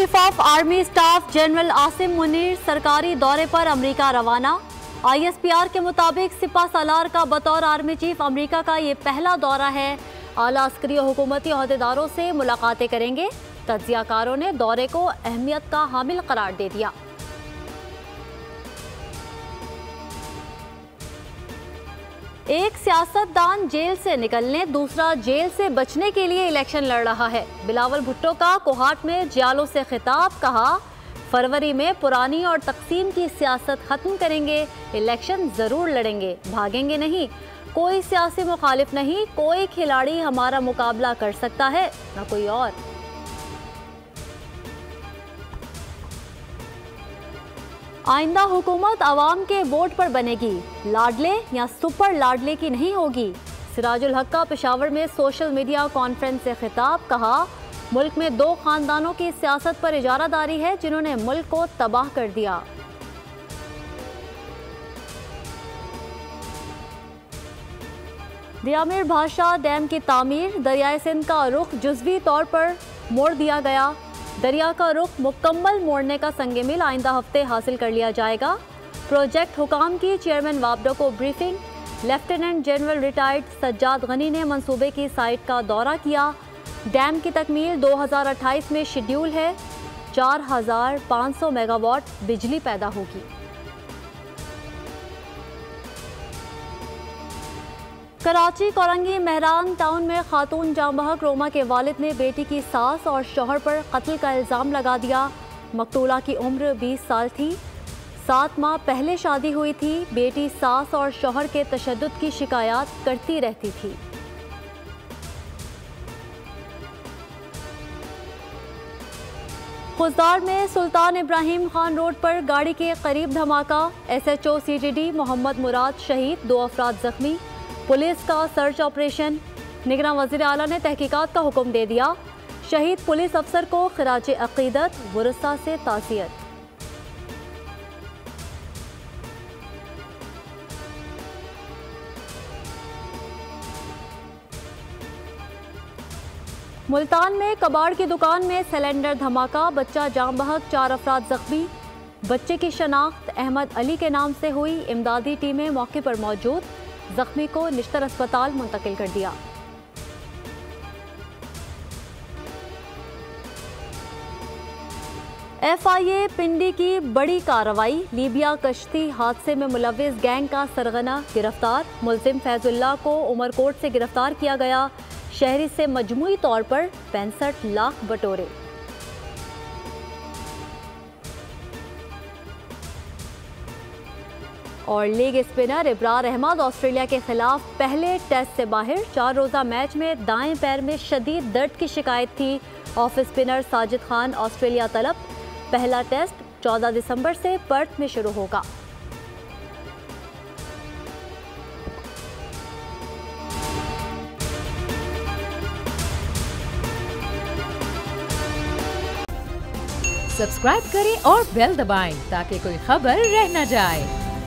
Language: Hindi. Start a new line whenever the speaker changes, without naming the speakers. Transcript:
Chief of army staff general Asim Munir सरकारी दौरे पर अमेरिका रवाना। ISPR के मुताबिक सिपा सालार का बतौर आर्मी चीफ अमेरिका का ये पहला दौरा है। आला अस्करी हुकूमती ओहदेदारों से मुलाकातें करेंगे। तज्जियाकारों ने दौरे को अहमियत का हामिल करार दे दिया। एक सियासतदान जेल से निकलने, दूसरा जेल से बचने के लिए इलेक्शन लड़ रहा है। बिलावल भुट्टो का कोहाट में जियालों से खिताब, कहा फरवरी में पुरानी और तकसीम की सियासत खत्म करेंगे, इलेक्शन जरूर लड़ेंगे, भागेंगे नहीं। कोई सियासी मुखालिफ नहीं, कोई खिलाड़ी हमारा मुकाबला कर सकता है, ना कोई और। आइंदा हुकूमत आवाम के वोट पर बनेगी, लाडले या सुपर लाडले की नहीं होगी। सिराजुल हक का पेशावर में सोशल मीडिया कॉन्फ्रेंस से खिताब, कहा मुल्क में दो खानदानों की सियासत पर इजारादारी है जिन्होंने मुल्क को तबाह कर दिया। दियामिर भाषा डैम की तामीर, दरियाए सिंध का रुख जुज़वी तौर पर मोड़ दिया गया। दरिया का रुख मुकम्मल मोड़ने का संगे मिल आइंदा हफ्ते हासिल कर लिया जाएगा। प्रोजेक्ट हुकाम की चेयरमैन वाबडो को briefing. Lieutenant general retired Sajjad Ghani ने मंसूबे की साइट का दौरा किया। डैम की तकमील 2028 में शेड्यूल है। 4500 मेगावाट बिजली पैदा होगी। कराची कोरंगी मेहरान टाउन में खातून जांबहक रोमा के वालिद ने बेटी की सास और शौहर पर कत्ल का इल्ज़ाम लगा दिया। मकतूला की उम्र 20 साल थी। 7 माह पहले शादी हुई थी। बेटी सास और शौहर के तशद्दुद की शिकायत करती रहती थी। खुजदार में सुल्तान इब्राहिम खान रोड पर गाड़ी के करीब धमाका। SHO CGD मोहम्मद मुराद शहीद, 2 अफराद जख्मी। पुलिस का सर्च ऑपरेशन। निगरान वज़ीर आला ने तहकीकात का हुक्म दे दिया। शहीद पुलिस अफसर को खिराज अकीदत, वुरसा से ताज़ियत। मुल्तान में कबाड़ की दुकान में सिलेंडर धमाका, बच्चा जाम बहक, 4 अफराद जख्मी। बच्चे की शनाख्त अहमद अली के नाम से हुई। इमदादी टीमें मौके पर मौजूद, जख्मी को निश्तर अस्पताल मुंतकिल कर दिया। FIA पिंडी की बड़ी कार्रवाई। लीबिया कश्ती हादसे में मुलव्विस गैंग का सरगना गिरफ्तार। मुल्जिम फैजुल्लाह को उमरकोट से गिरफ्तार किया गया। शहरी से मजमूई तौर पर 65 लाख बटोरे। और leg spinner Ibrar Ahmed Australia के खिलाफ पहले टेस्ट से बाहर। 4 रोज़ा मैच में दाएं पैर में शदीद दर्द की शिकायत थी। Off spinner Sajid Khan Australia तलब। पहला टेस्ट 14 दिसंबर से पर्थ में शुरू होगा।
सब्सक्राइब करें और बेल दबाएं ताकि कोई खबर रह न जाए।